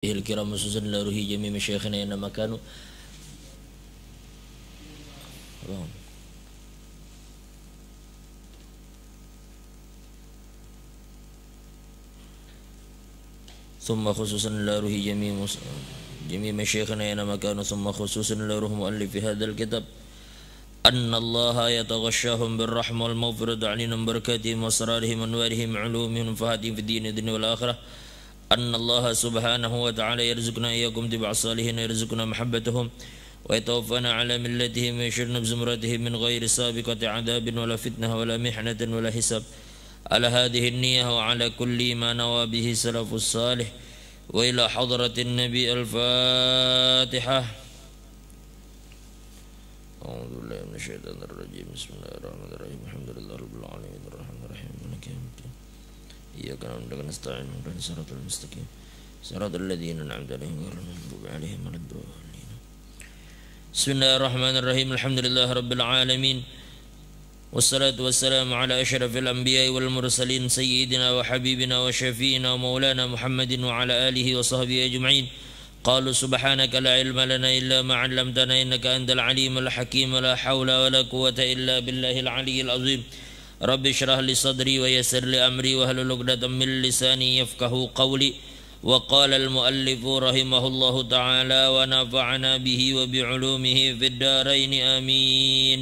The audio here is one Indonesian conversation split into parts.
الكرام خصوصا لروحي جميع مشايخنا أينما كانوا. ثم خصوصا لروحي جميع مشايخنا أينما كانوا. ثم خصوصا لروح مؤلف هذا الكتاب أن الله يتغشاهم بالرحمة والمغفرة عليهم بركاتهم وأسرارهم وأنوارهم علومهم ونفحاتهم في الدين والدنيا والآخرة. أن الله سبحانه وتعالى يرزقنا إياكم تبع الصالحين ويرزقنا محبتهم ويتوفانا على ملتهم ويشرنا بزمرتهم من غير سابقة عذاب ولا فتنة ولا محنة ولا حساب. على هذه النية وعلى كل ما نوى به سلف الصالح. وإلى حضرة النبي الفاتحة. أعوذ بالله من الشيطان الرجيم. بسم الله الرحمن الرحيم. الحمد لله رب العالمين الرحمن الرحيم مالك يوم الدين. إياك نعبد ونستعين اهدنا الصراط المستقيم صراط الذين أنعمت عليهم غير المغضوب عليهم ولا الضالين. بسم الله الرحمن الرحيم. الحمد لله رب العالمين والصلاة والسلام على أشرف الأنبياء والمرسلين سيدنا وحبيبنا وشفينا ومولانا محمد وعلى آله وصحبه أجمعين. قالوا سبحانك لا علم لنا إلا ما علمتنا إنك أنت العليم الحكيم. ولا حول ولا قوة إلا بالله العلي العظيم. رب اشرح لي صدري ويسر لي أمري واحلل عقدة من لساني يفقهوا قولي. وقال المؤلف رحمه الله تعالى ونفعنا به وبعلومه في الدارين آمين.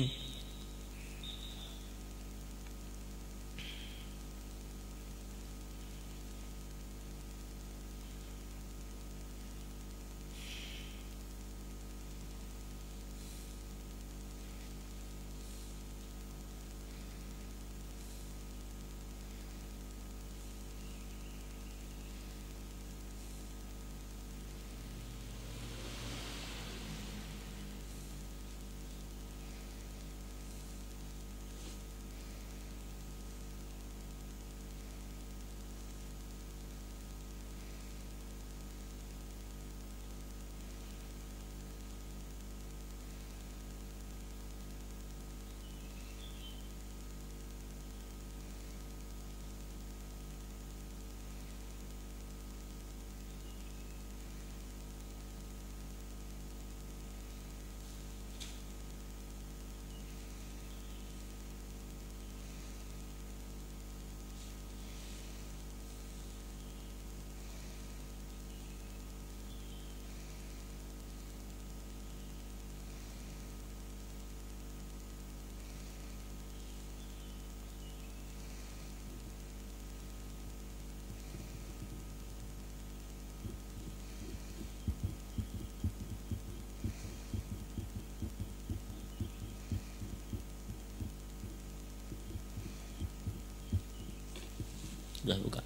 Sudah buka.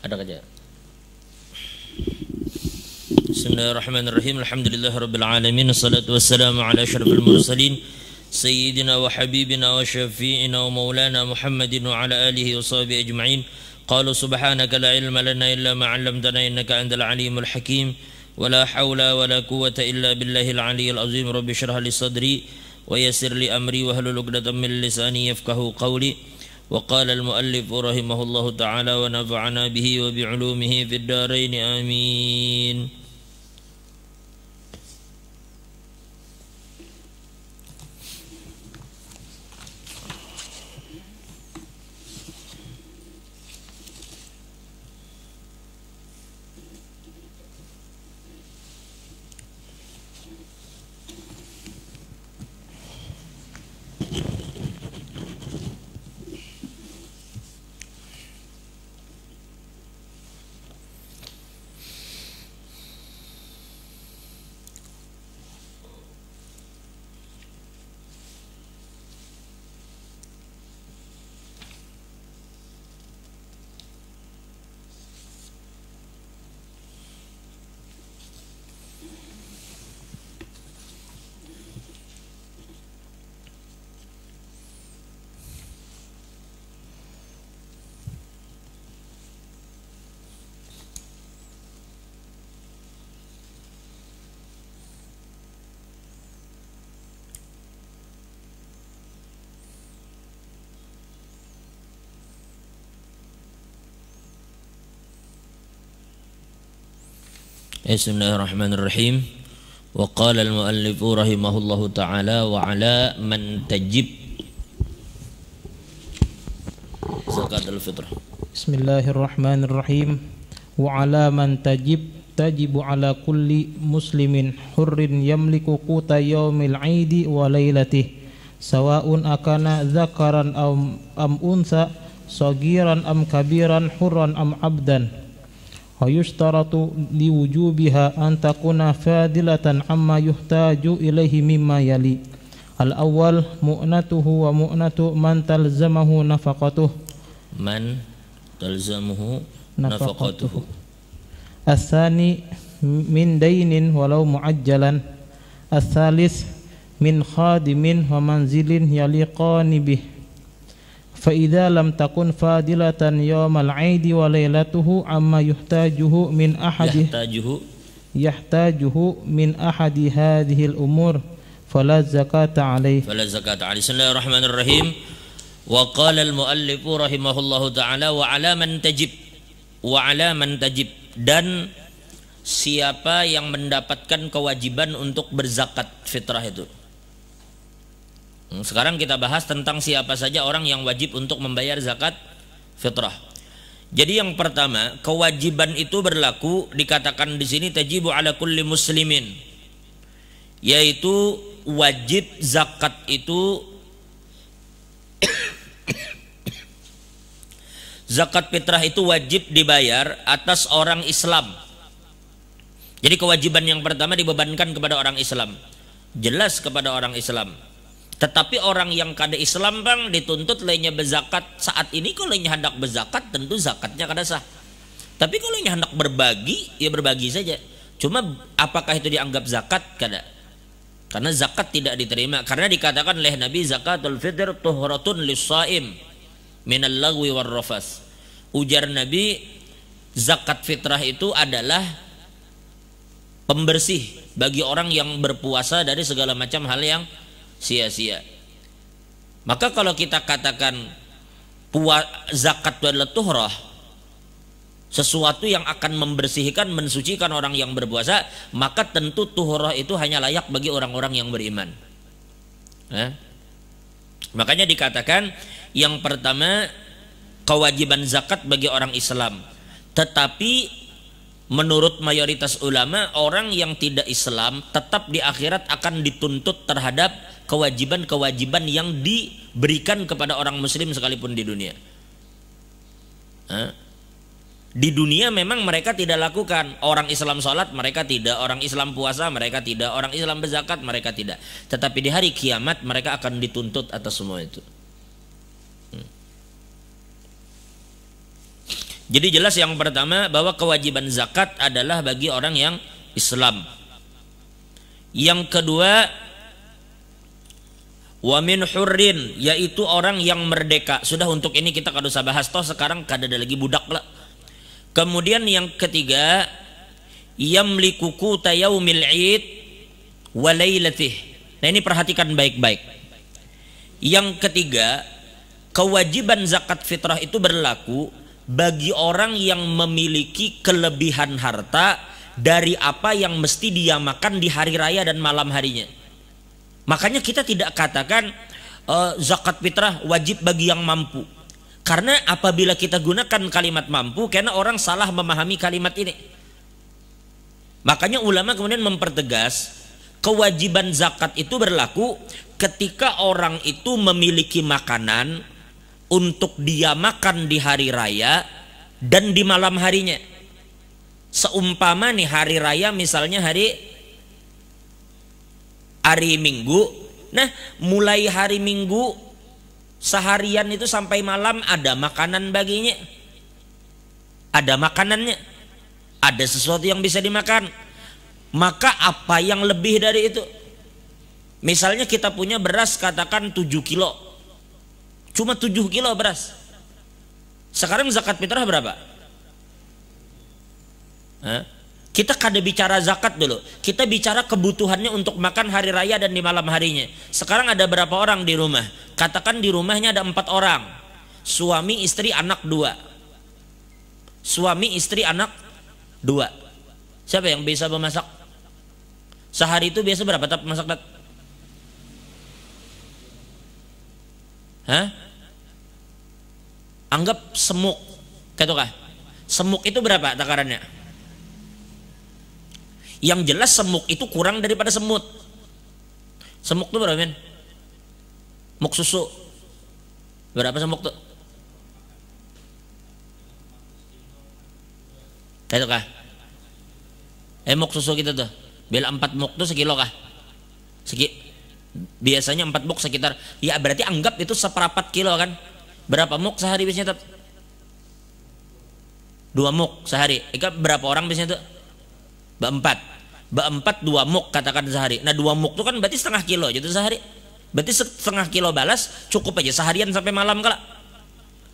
Ada kerja. Bismillahirrahmanirrahim. Alhamdulillah rabbil alamin. Wassalatu wassalamu ala asyrafil mursalin sayyidina wa habibina wa syafi'ina wa maulana Muhammadin wa ala alihi wa sahbihi ajma'in. Qalu subhanaka la ilma lana illa ma 'allamtana innaka antal alimul hakim. Wala hawla wala quwwata illa billahil aliyyil azim. Rabbi shrah li sadri ويسر لي أمري واحلل عقدة من لساني يفقهوا قولي. وقال المؤلف رحمه الله تعالى ونفعنا به وبعلومه في الدارين آمين. Bismillahirrahmanirrahim. Wa qala al-muallif rahimahullahu taala wa ala man tajib zakat al-fitrah. Bismillahirrahmanirrahim. Wa ala man tajibu ala kulli muslimin hurrin yamliku quta yaumil 'aidi wa lailatihi sawa'un akana dzakaran am unsa sagiran am kabiran hurran am abdan. Wa yushtaratu liwujubiha an takuna fadilatan amma yuhtaju ilaihi mimma yali. Al-awwal mu'natuhu wa mu'natu man talzamahu nafaqatuhu. Man talzamuhu nafaqatuhu. As-tsani min dainin walau muajjalan. As-tsalis min khadimin wa manzilin yaliqani bih. Fa idza lam takun fadilatan yawmal 'aidi wa lailatuhu amma yuhtajuhu min ahadi hadhihi al-umur fala zakata alayhi. Bismillahirrahmanirrahim. Wa qala al-muallif rahimahullahu taala wa ala man tajib dan siapa yang mendapatkan kewajiban untuk berzakat fitrah itu. Sekarang kita bahas tentang siapa saja orang yang wajib untuk membayar zakat fitrah. Jadi yang pertama, kewajiban itu berlaku dikatakan di sini tajibu ala kulli muslimin, yaitu wajib zakat itu zakat fitrah itu wajib dibayar atas orang Islam. Jadi kewajiban yang pertama dibebankan kepada orang Islam, jelas kepada orang Islam. Tetapi orang yang kada Islam bang dituntut lainnya berzakat saat ini. Kalau lainnya hendak berzakat tentu zakatnya kada sah. Tapi kalau lainnya hendak berbagi ya berbagi saja. Cuma apakah itu dianggap zakat? Kada. Karena zakat tidak diterima. Karena dikatakan oleh Nabi zakatul fitr tuhratun lis-shaim minal lagwi war rafas. Ujar Nabi, zakat fitrah itu adalah pembersih bagi orang yang berpuasa dari segala macam hal yang sia-sia. Maka kalau kita katakan zakat itu adalah tuhrah, sesuatu yang akan membersihkan, mensucikan orang yang berpuasa, maka tentu tuhrah itu hanya layak bagi orang-orang yang beriman. Makanya dikatakan yang pertama kewajiban zakat bagi orang Islam. Tetapi menurut mayoritas ulama, orang yang tidak Islam tetap di akhirat akan dituntut terhadap kewajiban-kewajiban yang diberikan kepada orang muslim sekalipun di dunia. Di dunia memang mereka tidak lakukan. Orang Islam sholat mereka tidak, orang Islam puasa mereka tidak, orang Islam berzakat mereka tidak. Tetapi di hari kiamat mereka akan dituntut atas semua itu. Jadi jelas yang pertama bahwa kewajiban zakat adalah bagi orang yang Islam. Yang kedua, wa min hurrin, yaitu orang yang merdeka. Sudah untuk ini kita kada usah bahas, toh sekarang kada ada lagi budak lah. Kemudian yang ketiga, yamliku quta yaumil 'id wa lailatih. Nah ini perhatikan baik-baik. Yang ketiga, kewajiban zakat fitrah itu berlaku bagi orang yang memiliki kelebihan harta dari apa yang mesti dia makan di hari raya dan malam harinya. Makanya kita tidak katakan zakat fitrah wajib bagi yang mampu. Karena apabila kita gunakan kalimat mampu, karena orang salah memahami kalimat ini. Makanya ulama kemudian mempertegas kewajiban zakat itu berlaku ketika orang itu memiliki makanan untuk dia makan di hari raya dan di malam harinya. Seumpama nih hari raya misalnya hari Minggu. Nah mulai hari Minggu seharian itu sampai malam ada makanan baginya. Ada makanannya. Ada sesuatu yang bisa dimakan. Maka apa yang lebih dari itu? Misalnya kita punya beras katakan 7 kilo. Cuma 7 kilo beras. Sekarang zakat fitrah berapa? Kita kada bicara zakat dulu. Kita bicara kebutuhannya untuk makan hari raya dan di malam harinya. Sekarang ada berapa orang di rumah? Katakan di rumahnya ada 4 orang. Suami, istri, anak 2. Suami, istri, anak 2. Siapa yang bisa memasak? Sehari itu biasa berapa tap masak, Tat? Hah? Anggap semuk, kah? Semuk itu berapa takarannya? Yang jelas semuk itu kurang daripada semut. Semuk itu berapa, men? Muk susu. Berapa semuk tuh? Kah? Muk susu kita tuh. Bila 4 muk tuh sekilo kah? Biasanya 4 muk sekitar, ya berarti anggap itu seperempat kilo kan? Berapa muk sehari biasanya, Tat? 2 muk sehari. Berapa orang biasanya tuh? Berempat 2 muk katakan sehari. Nah 2 muk tuh kan berarti setengah kilo gitu sehari. Berarti setengah kilo balas cukup aja seharian sampai malam kala.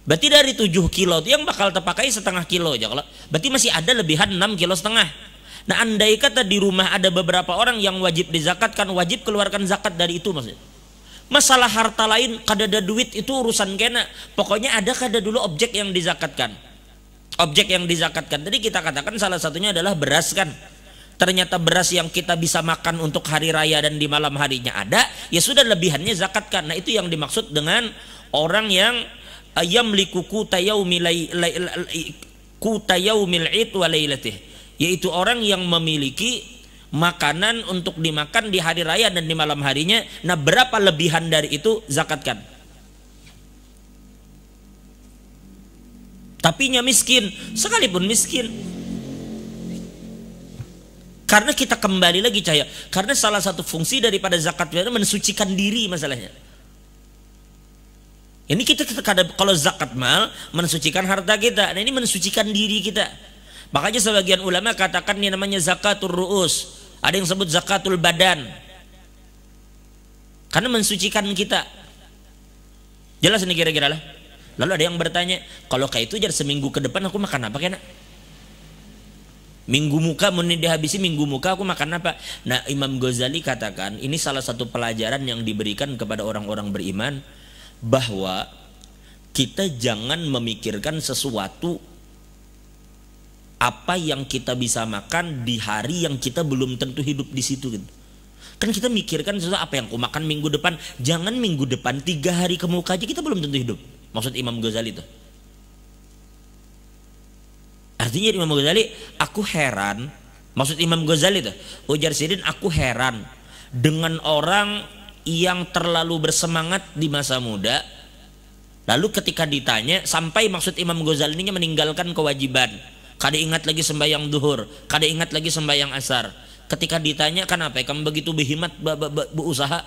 Berarti dari 7 kilo itu yang bakal terpakai setengah kilo aja kalau. Berarti masih ada lebihan 6,5 kilo. Nah andai kata di rumah ada beberapa orang yang wajib dizakatkan, wajib keluarkan zakat dari itu maksudnya. Masalah harta lain, kada ada duit itu urusan kena. Pokoknya ada kada dulu objek yang dizakatkan. Objek yang dizakatkan. Tadi kita katakan salah satunya adalah beras kan. Ternyata beras yang kita bisa makan untuk hari raya dan di malam harinya ada, ya sudah lebihannya zakatkan. Nah itu yang dimaksud dengan orang yang yamliku kutayaumil id wa lailatih, yaitu orang yang memiliki makanan untuk dimakan di hari raya dan di malam harinya. Nah berapa lebihan dari itu zakatkan. Tapinya miskin, sekalipun miskin. Karena kita kembali lagi cahaya, karena salah satu fungsi daripada zakat itu mensucikan diri masalahnya. Ini kita kalau zakat mal mensucikan harta kita, nah ini mensucikan diri kita. Makanya sebagian ulama katakan ini namanya zakatul ru'us. Ada yang sebut zakatul badan. Karena mensucikan kita. Jelas ini kira-kira lah. Lalu ada yang bertanya, kalau kayak itu jadi seminggu ke depan aku makan apa kena? Minggu muka mau dihabisi minggu muka aku makan apa? Nah Imam Ghazali katakan ini salah satu pelajaran yang diberikan kepada orang-orang beriman, bahwa kita jangan memikirkan sesuatu apa yang kita bisa makan di hari yang kita belum tentu hidup di situ gitu. Kan kita mikirkan sesuatu apa yang aku makan minggu depan. Jangan minggu depan, 3 hari ke muka aja kita belum tentu hidup. Maksud Imam Ghazali itu. Artinya Imam Ghazali, aku heran. Maksud Imam Ghazali itu, ujar Sidin, aku heran dengan orang yang terlalu bersemangat di masa muda. Lalu ketika ditanya, sampai maksud Imam Ghazali ini meninggalkan kewajiban. Kada ingat lagi sembahyang duhur, kada ingat lagi sembahyang asar. Ketika ditanya, kenapa kamu begitu berhimat berusaha,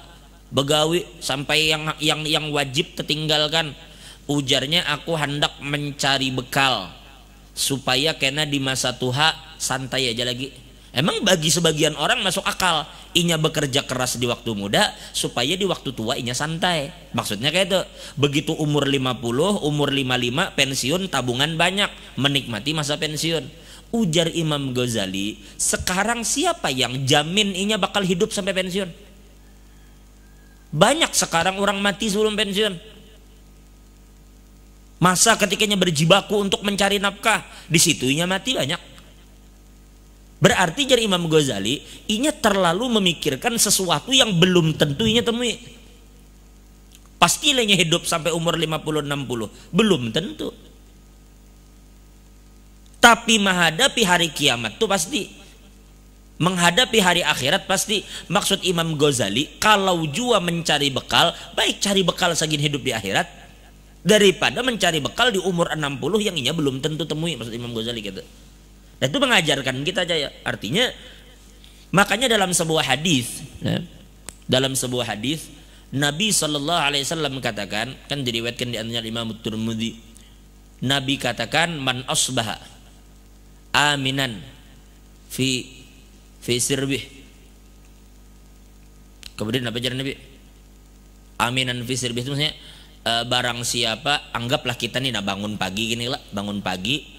begawi sampai yang wajib tertinggalkan? Ujarnya, aku hendak mencari bekal supaya kena di masa tua santai aja lagi. Emang bagi sebagian orang masuk akal, inya bekerja keras di waktu muda supaya di waktu tua inya santai. Maksudnya kayak itu. Begitu umur 50, umur 55 pensiun, tabungan banyak, menikmati masa pensiun. Ujar Imam Ghazali, sekarang siapa yang jamin inya bakal hidup sampai pensiun? Banyak sekarang orang mati sebelum pensiun. Masa ketikanya berjibaku untuk mencari nafkah, di situ inya mati banyak. Berarti jadi Imam Ghazali, inya terlalu memikirkan sesuatu yang belum tentu inya temui. Pasti inya hidup sampai umur 50-60, belum tentu. Tapi menghadapi hari kiamat itu pasti. Menghadapi hari akhirat pasti. Maksud Imam Ghazali, kalau jua mencari bekal, baik cari bekal segini hidup di akhirat, daripada mencari bekal di umur 60 yang inya belum tentu temui. Maksud Imam Ghazali gitu. Dan itu mengajarkan kita aja ya. Artinya makanya dalam sebuah hadis, Nabi SAW katakan, kan diriwayatkan di antaranya Imam Tirmidzi, Nabi katakan, man asbaha aminan fi sirbih. Kemudian apa jalan Nabi? Aminan fi sirbih itu maksudnya barang siapa, anggaplah kita nih bangun pagi gini lah, bangun pagi.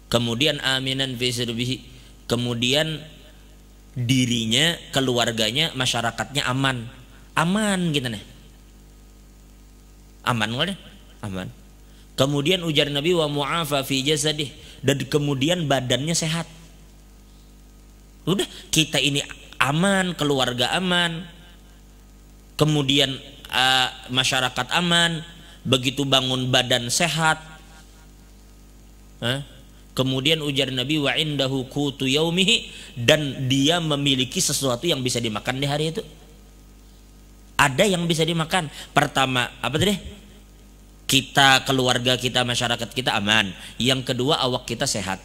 Kemudian aminan fi sirbihi, kemudian dirinya, keluarganya, masyarakatnya aman gitu nih, aman nggak? Aman. Kemudian ujar Nabi, wa mu'afa fi jasadih, dan kemudian badannya sehat. Udah, kita ini aman, keluarga aman, kemudian masyarakat aman, begitu bangun badan sehat. Kemudian ujar Nabi, wa indahu qutu yaumihi, dan dia memiliki sesuatu yang bisa dimakan di hari itu. Ada yang bisa dimakan. Pertama, apa tadi? Kita, keluarga kita, masyarakat kita aman. Yang kedua, awak kita sehat.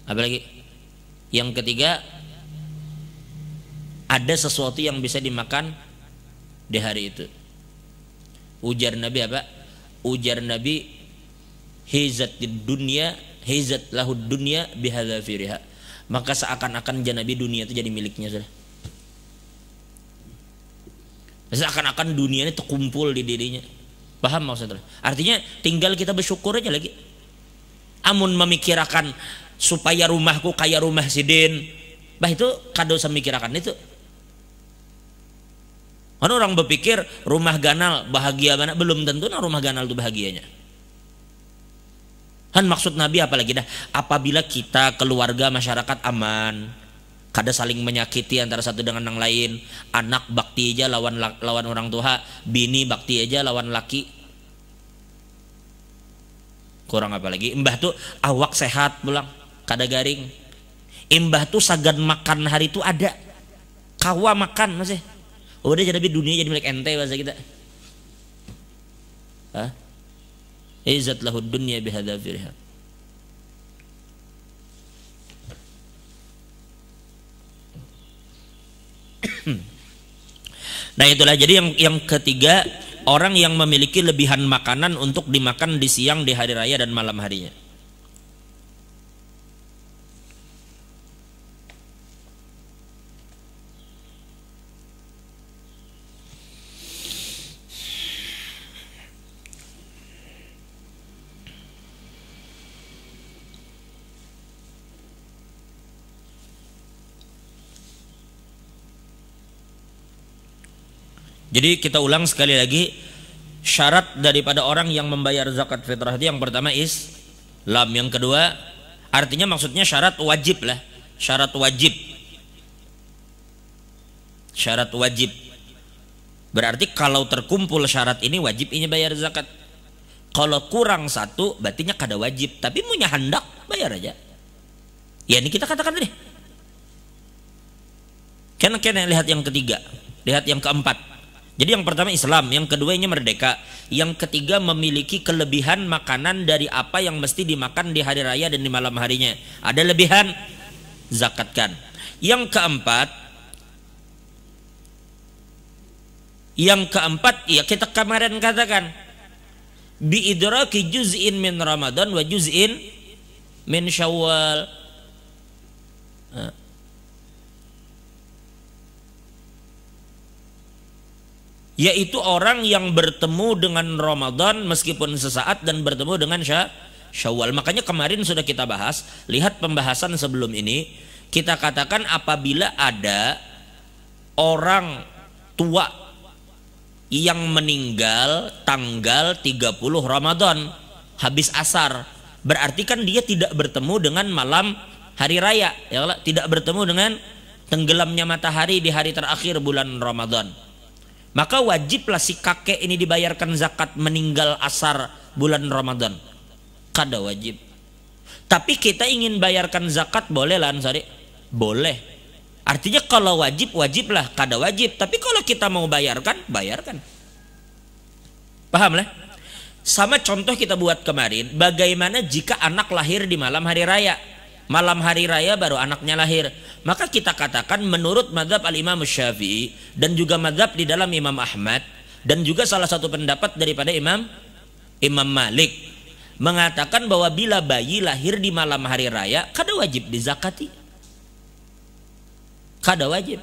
Apa lagi? Yang ketiga, ada sesuatu yang bisa dimakan di hari itu. Ujar Nabi apa? Ujar Nabi, hizat dunia, hizat lahud dunia bihadzafiriha. Maka seakan-akan Nabi dunia itu jadi miliknya sudah. Seakan-akan dunia ini terkumpul di dirinya. Paham maksudnya? Artinya tinggal kita bersyukur aja lagi. Amun memikirkan supaya rumahku kayak rumah Sidin, bah itu kado semikirkan itu. Kan orang berpikir rumah ganal bahagia mana, belum tentu nah rumah ganal itu bahagianya. Kan maksud Nabi apalagi dah, apabila kita, keluarga, masyarakat aman, kada saling menyakiti antara satu dengan yang lain, anak bakti aja lawan orang tua, bini bakti aja lawan laki, kurang apa lagi. Mbah tuh awak sehat pulang, kada garing. Mbah tuh sagan makan hari itu ada, kawa makan masih. Udah jadi dunia jadi milik ente bahasa kita. Izzat lahud dunya bihadzafiriha. Nah itulah, jadi yang ketiga, orang yang memiliki lebihan makanan untuk dimakan di siang, di hari raya dan malam harinya. Jadi kita ulang sekali lagi, syarat daripada orang yang membayar zakat fitrah itu yang pertama Islam, yang kedua artinya maksudnya syarat wajib lah, syarat wajib. Syarat wajib berarti kalau terkumpul syarat ini wajib ini bayar zakat. Kalau kurang satu berartinya kada wajib, tapi punya hendak bayar aja. Ya ini kita katakan tadi. Karena lihat yang ketiga, lihat yang keempat. Jadi yang pertama Islam, yang kedua ini merdeka, yang ketiga memiliki kelebihan makanan dari apa yang mesti dimakan di hari raya dan di malam harinya. Ada lebihan, zakatkan. Yang keempat ya kita kemarin katakan, bi idraki juz'in min Ramadan wa juz'in min Syawal. Yaitu orang yang bertemu dengan Ramadan meskipun sesaat dan bertemu dengan Syawal. Makanya kemarin sudah kita bahas, lihat pembahasan sebelum ini, kita katakan apabila ada orang tua yang meninggal tanggal 30 Ramadan habis asar, berarti kan dia tidak bertemu dengan malam hari raya, ya, tidak bertemu dengan tenggelamnya matahari di hari terakhir bulan Ramadan. Maka wajiblah si kakek ini dibayarkan zakat meninggal asar bulan Ramadan. Kada wajib. Tapi kita ingin bayarkan zakat, boleh lah Ansari? Boleh. Artinya kalau wajib, wajiblah. Kada wajib. Tapi kalau kita mau bayarkan, bayarkan. Paham lah? Sama contoh kita buat kemarin, bagaimana jika anak lahir di malam hari raya? Malam hari raya baru anaknya lahir, maka kita katakan menurut mazhab al-Imam Syafi'i dan juga mazhab di dalam Imam Ahmad dan juga salah satu pendapat daripada Imam Malik mengatakan bahwa bila bayi lahir di malam hari raya kada wajib dizakati, kada wajib.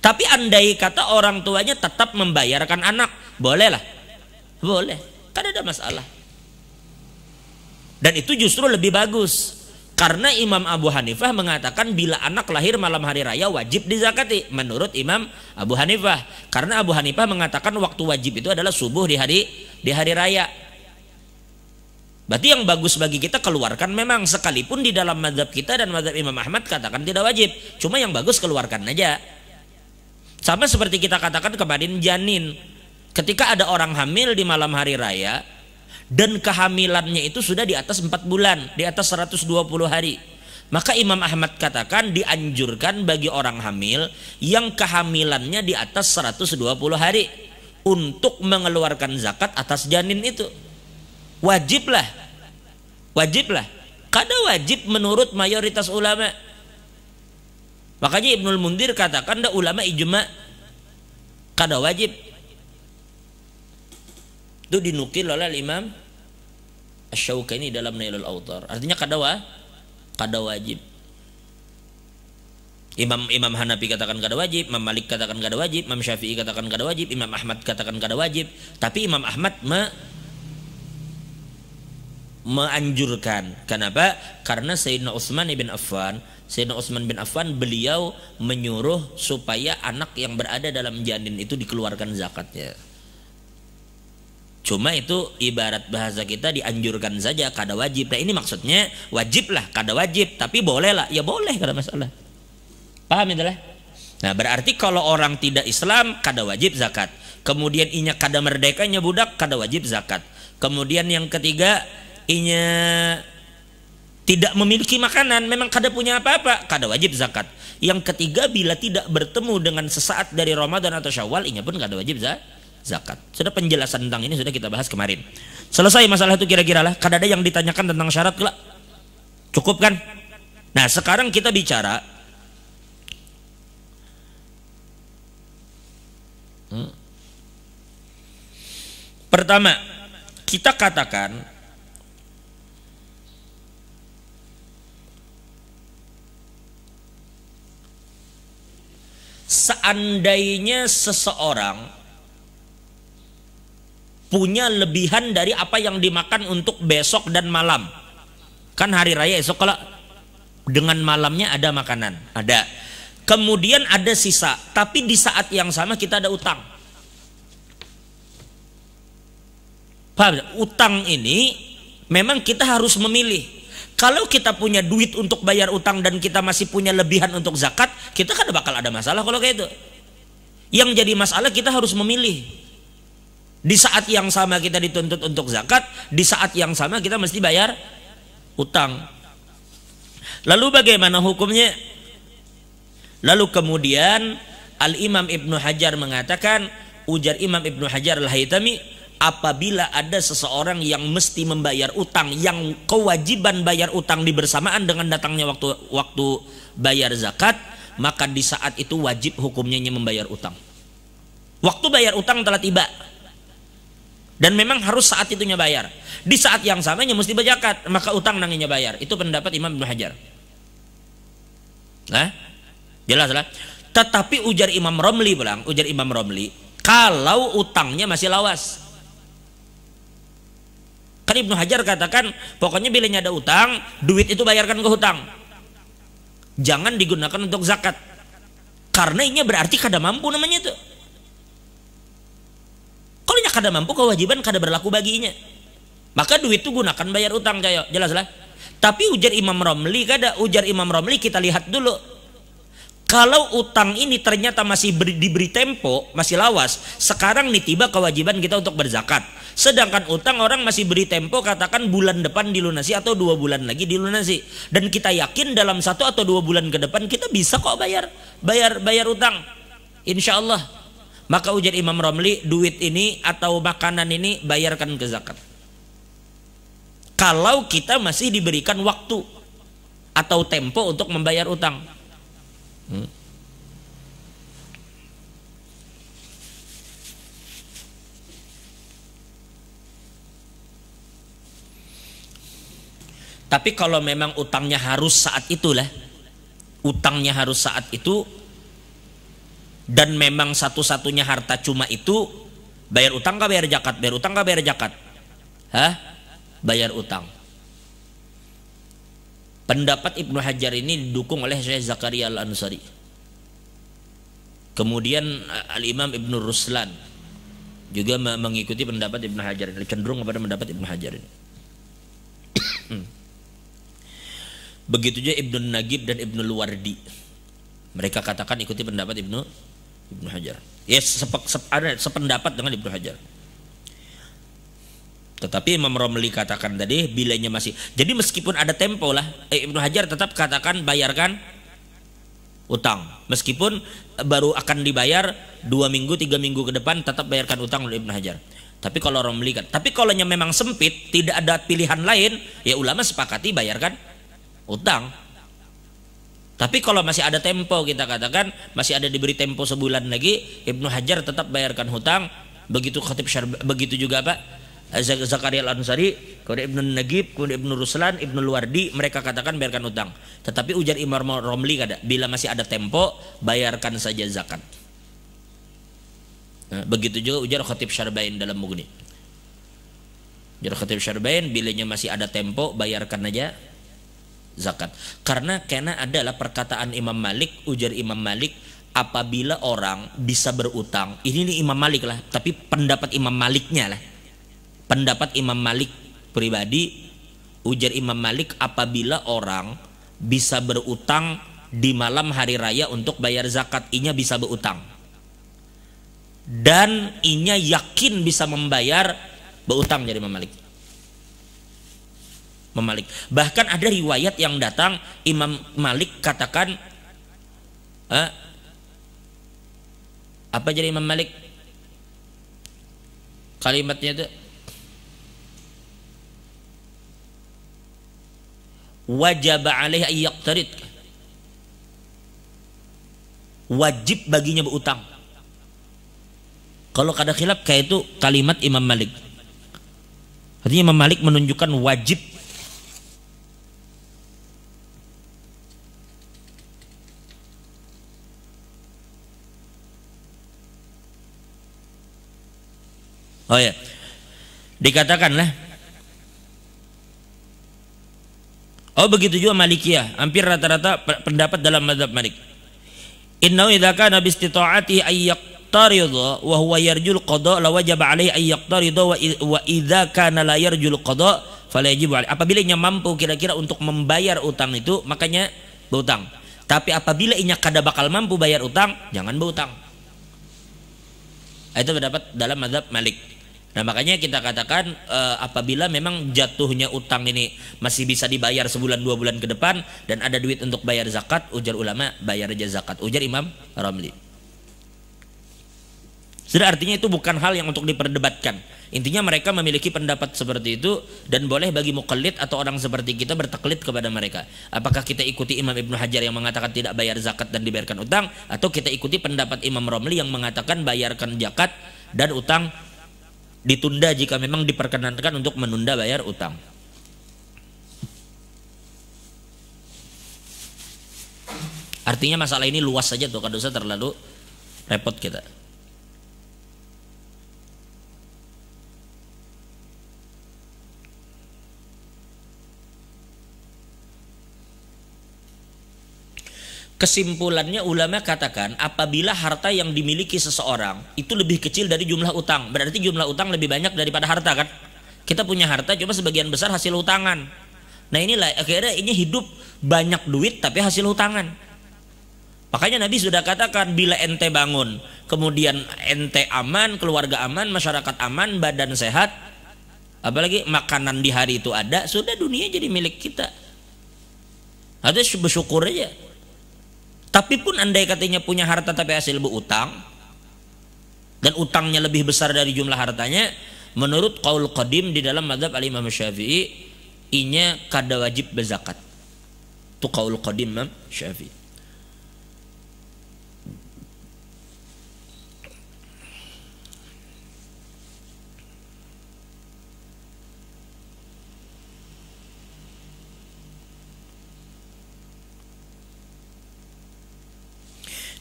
Tapi andai kata orang tuanya tetap membayarkan anak, boleh lah, boleh, kada ada masalah. Dan itu justru lebih bagus, karena Imam Abu Hanifah mengatakan bila anak lahir malam hari raya wajib dizakati menurut Imam Abu Hanifah, karena Abu Hanifah mengatakan waktu wajib itu adalah subuh di hari raya. Berarti yang bagus bagi kita keluarkan memang, sekalipun di dalam mazhab kita dan mazhab Imam Ahmad katakan tidak wajib. Cuma yang bagus keluarkan aja. Sama seperti kita katakan kemarin janin. Ketika ada orang hamil di malam hari raya dan kehamilannya itu sudah di atas 4 bulan, di atas 120 hari. Maka Imam Ahmad katakan dianjurkan bagi orang hamil yang kehamilannya di atas 120 hari untuk mengeluarkan zakat atas janin itu. Wajiblah. Kada wajib menurut mayoritas ulama. Makanya Ibnul Mundir katakan dah ulama ijma kada wajib. Itu dinukil oleh Imam Asy-Syaukani dalam Nailul Autar. Artinya kada wajib. Imam Hanafi katakan kada wajib, Imam Malik katakan kada wajib, Imam Syafi'i katakan kada wajib, Imam Ahmad katakan kada wajib. Tapi Imam Ahmad menganjurkan. Kenapa? Karena Sayyidina Utsman bin Affan beliau menyuruh supaya anak yang berada dalam janin itu dikeluarkan zakatnya. Cuma itu ibarat bahasa kita dianjurkan saja, kada wajib. Nah ini maksudnya wajib lah, kada wajib, tapi boleh lah, ya boleh, kada masalah. Paham itulah? Nah berarti kalau orang tidak Islam kada wajib zakat. Kemudian inya kada merdekanya budak kada wajib zakat. Kemudian yang ketiga inya tidak memiliki makanan, memang kada punya apa-apa, kada wajib zakat. Yang ketiga bila tidak bertemu dengan sesaat dari Ramadan atau Syawal, inya pun kada wajib zakat. Sudah penjelasan tentang ini sudah kita bahas kemarin. Selesai masalah itu kira-kira lah. Kada ada yang ditanyakan tentang syarat lah. Cukup kan? Nah sekarang kita bicara pertama, kita katakan seandainya seseorang punya lebihan dari apa yang dimakan untuk besok dan malam. Kan hari raya esok, kalau dengan malamnya ada makanan, ada. Kemudian ada sisa, tapi di saat yang sama kita ada utang. Paham? Utang ini memang kita harus memilih. Kalau kita punya duit untuk bayar utang dan kita masih punya lebihan untuk zakat, kita kan bakal ada masalah kalau kayak itu. Yang jadi masalah kita harus memilih. Di saat yang sama kita dituntut untuk zakat, di saat yang sama kita mesti bayar utang. Lalu bagaimana hukumnya? Lalu kemudian Al-Imam Ibnu Hajar mengatakan, ujar Imam Ibnu Hajar Al-Haytami, apabila ada seseorang yang mesti membayar utang, yang kewajiban bayar utang dibersamaan dengan datangnya waktu bayar zakat, maka di saat itu wajib hukumnya membayar utang. Waktu bayar utang telah tiba dan memang harus saat itunya bayar. Di saat yang samanya mesti berzakat, maka utang nanginya bayar. Itu pendapat Imam Ibnu Hajar. Nah, jelas lah. Tetapi ujar Imam Romli bilang, ujar Imam Romli, kalau utangnya masih lawas. Kan Ibnu Hajar katakan, pokoknya bila ada utang, duit itu bayarkan ke hutang. Jangan digunakan untuk zakat. Karena ini berarti kada mampu namanya itu. Kalau nya kada mampu, kewajiban kada berlaku baginya. Maka duit itu gunakan bayar utang, cayo. Jelas lah. Tapi ujar Imam Romli, ujar Imam Romli, kita lihat dulu. Kalau utang ini ternyata masih diberi tempo, masih lawas, sekarang nih tiba kewajiban kita untuk berzakat. Sedangkan utang orang masih beri tempo, katakan bulan depan dilunasi atau 2 bulan lagi dilunasi. Dan kita yakin dalam 1 atau 2 bulan ke depan kita bisa kok bayar utang. Insya Allah. Maka ujar Imam Romli, duit ini atau makanan ini bayarkan ke zakat. Kalau kita masih diberikan waktu atau tempo untuk membayar utang. Tapi kalau memang utangnya harus saat itulah, utangnya harus saat itu, dan memang satu-satunya harta cuma itu, bayar utang kah bayar zakat? Bayar utang kah bayar zakat? Hah? Bayar utang. Pendapat Ibnu Hajar ini didukung oleh Syekh Zakaria Al-Ansari. Kemudian Al-Imam Ibnu Ruslan juga mengikuti pendapat Ibnu Hajar, cenderung kepada pendapat Ibnu Hajar ini. Begitu juga Ibnu Nagib dan Ibnu Luwardi. Mereka katakan ikuti pendapat Ibnu Hajar. Ya sependapat dengan Ibnu Hajar. Tetapi Imam Romli katakan tadi bilanya masih. Jadi meskipun ada tempo lah, Ibnu Hajar tetap katakan bayarkan utang. Meskipun baru akan dibayar 2 minggu 3 minggu ke depan, tetap bayarkan utang oleh Ibnu Hajar. Tapi kalau Romli kan, tapi kalau memang sempit, tidak ada pilihan lain, ya ulama sepakati bayarkan utang. Tapi kalau masih ada tempo, kita katakan masih ada diberi tempo sebulan lagi, Ibnu Hajar tetap bayarkan hutang. Begitu Khatib begitu juga Pak Zakaria Al-Ansari, kemudian Ibnu Nagib, kemudian Ibnu Ruslan, Ibnu Luwardi, mereka katakan bayarkan utang. Tetapi ujar Imam Romli kada, bila masih ada tempo bayarkan saja zakat. Nah, begitu juga ujar Khatib Syarbain dalam Mughni. Ujar Khatib Syarbain, bilanya masih ada tempo bayarkan aja zakat. Karena adalah perkataan Imam Malik, ujar Imam Malik, apabila orang bisa berutang, ini nih Imam Malik lah, tapi pendapat Imam Maliknya lah. Pendapat Imam Malik pribadi, ujar Imam Malik, apabila orang bisa berutang di malam hari raya untuk bayar zakat, inya bisa berutang dan inya yakin bisa membayar berutang, jadi Imam Malik. Bahkan ada riwayat yang datang Imam Malik katakan apa jadi Imam Malik kalimatnya itu, wajib alaihi ayyaqtarid, wajib baginya berutang. Kalau kada khilaf kayak itu kalimat Imam Malik. Artinya Imam Malik menunjukkan wajib. Oh ya, dikatakanlah. Oh begitu juga Malikiyah, hampir rata-rata pendapat dalam mazhab Malik. Innahu idza kana bi istita'ati ay yaqtaridha wa huwa yarjul qada la wajaba alaihi ay yaqtaridha wa idza kana la yarjul qada fala yajibu alaihi. Apabila ia mampu kira-kira untuk membayar utang itu, makanya berutang. Tapi apabila ia kada bakal mampu bayar utang, jangan berutang. Itu pendapat dalam mazhab Malik. Nah makanya kita katakan apabila memang jatuhnya utang ini masih bisa dibayar sebulan 2 bulan ke depan dan ada duit untuk bayar zakat, ujar ulama bayar aja zakat, ujar Imam Ramli. Sudah, artinya itu bukan hal yang untuk diperdebatkan. Intinya mereka memiliki pendapat seperti itu dan boleh bagi mukallid atau orang seperti kita bertaklid kepada mereka. Apakah kita ikuti Imam Ibnu Hajar yang mengatakan tidak bayar zakat dan dibayarkan utang, atau kita ikuti pendapat Imam Ramli yang mengatakan bayarkan zakat dan utang ditunda jika memang diperkenankan untuk menunda bayar utang. Artinya masalah ini luas saja tuh, kada usah terlalu repot kita. Kesimpulannya ulama katakan apabila harta yang dimiliki seseorang itu lebih kecil dari jumlah utang, berarti jumlah utang lebih banyak daripada harta kan? Kita punya harta cuma sebagian besar hasil hutangan. Nah inilah akhirnya ini hidup banyak duit tapi hasil hutangan. Makanya Nabi sudah katakan bila ente bangun, kemudian ente aman, keluarga aman, masyarakat aman, badan sehat, apalagi makanan di hari itu ada, sudah dunia jadi milik kita. Harus bersyukur aja. Tapi pun andai katanya punya harta tapi hasil berutang dan utangnya lebih besar dari jumlah hartanya, menurut qaul qadim di dalam mazhab al-Imam Syafi'i, inya kada wajib berzakat. Itu qaul qadim Imam Syafi'i.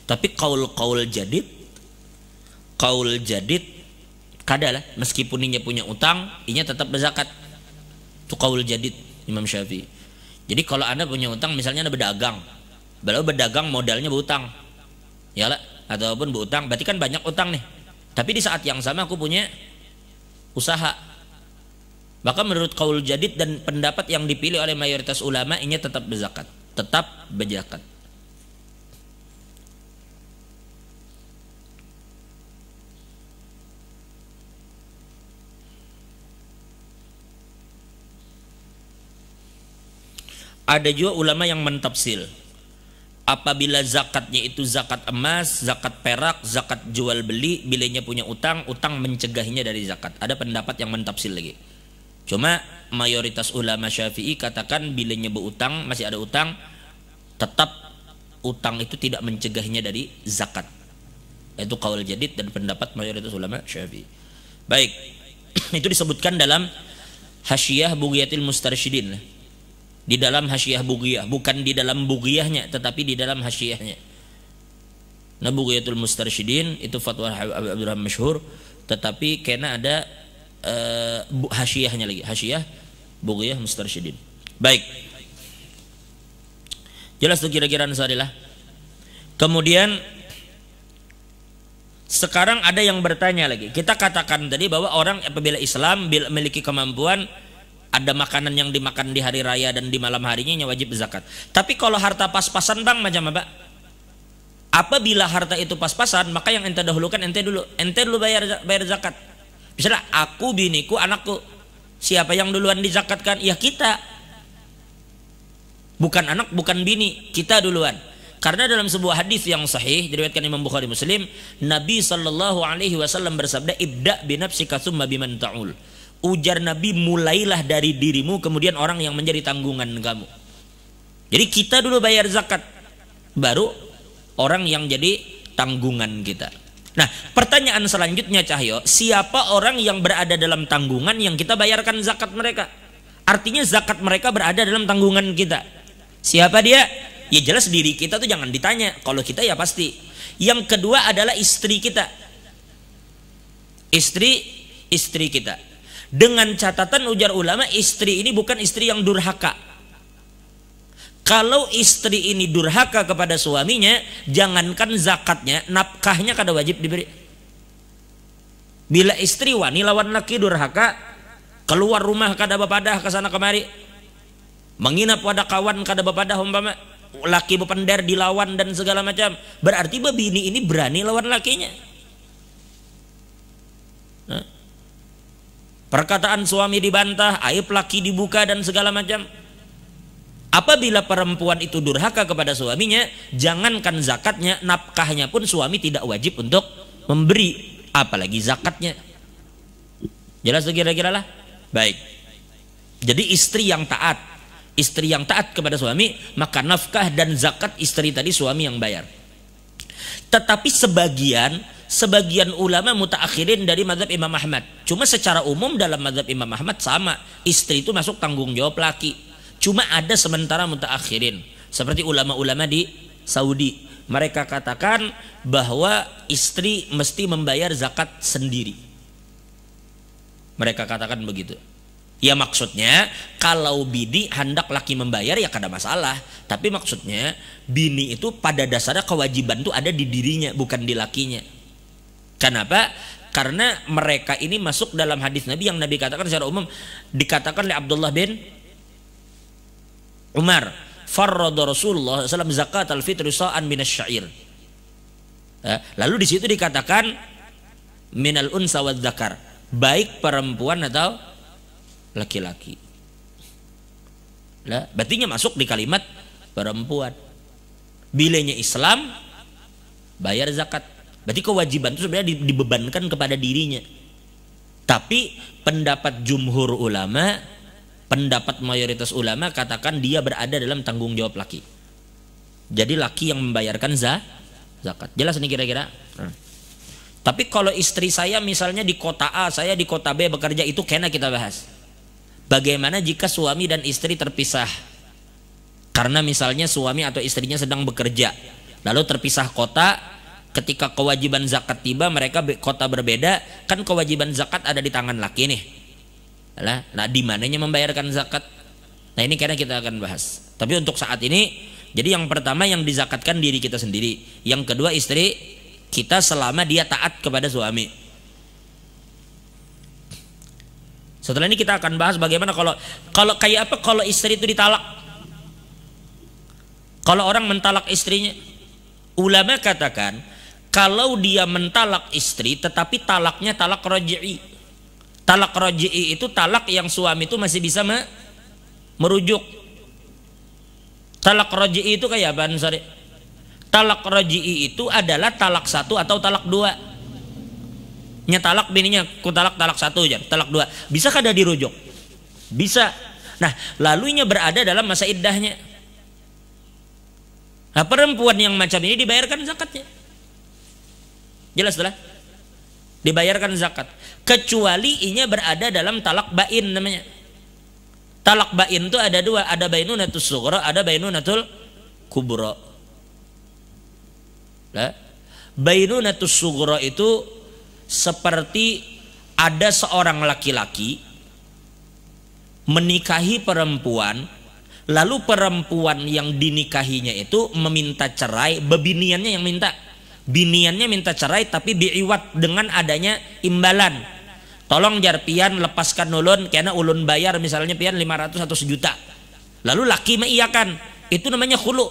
Tapi qaul jadid kadalah meskipun inya punya utang, inya tetap berzakat. Itu qaul jadid Imam Syafi'i. Jadi kalau Anda punya utang, misalnya Anda berdagang, baru berdagang modalnya berutang, ya lah, ataupun berutang, berarti kan banyak utang nih. Tapi di saat yang sama aku punya usaha, Maka menurut qaul jadid dan pendapat yang dipilih oleh mayoritas ulama, ini tetap berzakat, tetap berzakat. Ada juga ulama yang mentafsil. Apabila zakatnya itu zakat emas, zakat perak, zakat jual beli, bilanya punya utang, utang mencegahinya dari zakat. Ada pendapat yang mentafsil lagi. Cuma mayoritas ulama Syafi'i katakan bilanya berutang, masih ada utang, tetap utang itu tidak mencegahinya dari zakat. Itu qaul jadid dan pendapat mayoritas ulama Syafi'i. Baik, itu disebutkan dalam Hasyiyah Bughiyatil Mustarsyidin. Di dalam Hasyiyah Bughiyah, bukan di dalam Bughiyahnya, tetapi di dalam Hasyiyahnya. Nah, Bughiyatul Mustarsyidin itu fatwa Abdurrahman masyhur, tetapi karena ada Hasyiyahnya lagi, Hasyiyah Bughiyah Mustarsyidin. Baik, jelas tuh kira-kira Ansarilah. Kemudian sekarang ada yang bertanya lagi. Kita katakan tadi bahwa orang apabila Islam memiliki kemampuan, ada makanan yang dimakan di hari raya dan di malam harinya wajib zakat. Tapi kalau harta pas-pasan bang, macam apa? Apabila harta itu pas-pasan, maka yang ente dahulukan ente dulu bayar zakat. Misalnya aku, biniku, anakku, siapa yang duluan dizakatkan? Ya kita. Bukan anak, bukan bini, kita duluan. Karena dalam sebuah hadis yang sahih diriwayatkan Imam Bukhari Muslim, Nabi SAW bersabda, ibda binafsika tsumma biman ta'ul. Ujar Nabi, mulailah dari dirimu, kemudian orang yang menjadi tanggungan kamu. Jadi kita dulu bayar zakat, baru orang yang jadi tanggungan kita. Nah, pertanyaan selanjutnya Cahyo, siapa orang yang berada dalam tanggungan yang kita bayarkan zakat mereka? Artinya zakat mereka berada dalam tanggungan kita. Siapa dia? Ya jelas diri kita tuh jangan ditanya. Kalau kita ya pasti. Yang kedua adalah istri kita. Istri kita. Dengan catatan ujar ulama, istri ini bukan istri yang durhaka. Kalau istri ini durhaka kepada suaminya, jangankan zakatnya, nafkahnya kada wajib diberi. Bila istri wani lawan laki durhaka, keluar rumah kada bepadah ke sana kemari, menginap pada kawan kada bepadah, umpama laki bepender dilawan dan segala macam, berarti bini ini berani lawan lakinya. Nah, perkataan suami dibantah, aib laki dibuka dan segala macam. Apabila perempuan itu durhaka kepada suaminya, jangankan zakatnya, nafkahnya pun suami tidak wajib untuk memberi, apalagi zakatnya. Jelas kira-kira lah. Baik. Jadi istri yang taat kepada suami, maka nafkah dan zakat istri tadi suami yang bayar. Tetapi sebagian ulama mutaakhirin dari mazhab Imam Ahmad, cuma secara umum dalam mazhab Imam Ahmad sama, istri itu masuk tanggung jawab laki. Cuma ada sementara mutaakhirin seperti ulama-ulama di Saudi, mereka katakan bahwa istri mesti membayar zakat sendiri. Mereka katakan begitu. Ya maksudnya kalau bini hendak laki membayar ya kada masalah, tapi maksudnya bini itu pada dasarnya kewajiban itu ada di dirinya, bukan di lakinya. Kenapa? Karena mereka ini masuk dalam hadis Nabi yang Nabi katakan secara umum, dikatakan oleh Abdullah bin Umar, farrada Rasulullah SAW zakat al-fitri sa'an minasyair. Lalu di situ dikatakan minal unsa wa dzakar, baik perempuan atau laki-laki. Lah, berarti masuk di kalimat perempuan. Bilanya Islam bayar zakat. Berarti kewajiban itu sebenarnya dibebankan kepada dirinya. Tapi pendapat jumhur ulama, pendapat mayoritas ulama katakan dia berada dalam tanggung jawab laki. Jadi laki yang membayarkan zakat. Jelas ini kira-kira? Tapi kalau istri saya misalnya di kota A, saya di kota B bekerja, itu kena kita bahas. Bagaimana jika suami dan istri terpisah? Karena misalnya suami atau istrinya sedang bekerja, lalu terpisah kota, ketika kewajiban zakat tiba mereka kota berbeda, kan kewajiban zakat ada di tangan laki nih. Nah, di mananya membayarkan zakat? Nah, ini karena kita akan bahas. Tapi untuk saat ini, jadi yang pertama yang dizakatkan diri kita sendiri. Yang kedua istri kita selama dia taat kepada suami. Setelah ini kita akan bahas bagaimana kalau kayak apa kalau istri itu ditalak. Kalau orang mentalak istrinya, ulama katakan kalau dia mentalak istri tetapi talaknya talak raj'i. Talak raj'i itu talak yang suami itu masih bisa merujuk. Talak raj'i itu kayak apa? Sorry. Talak raj'i itu adalah talak 1 atau talak 2. Talak bininya, ku talak 1 aja, talak 2. Bisakah dia dirujuk? Bisa. Nah, lalunya berada dalam masa iddahnya. Nah, perempuan yang macam ini dibayarkan zakatnya. Jelas lah? Dibayarkan zakat. Kecuali inya berada dalam talak bain namanya. Talak bain itu ada 2, ada bainunatus sughra, ada bainunatul kubra. Nah, bainunatus sughra itu seperti ada seorang laki-laki menikahi perempuan, lalu perempuan yang dinikahinya itu meminta cerai, bebiniannya yang minta. Biniannya minta cerai tapi biiwat dengan adanya imbalan. Tolong jar pian lepaskan ulun karena ulun bayar misalnya pian 500 atau 1 juta. Lalu laki mengiyakan. Itu namanya khulu.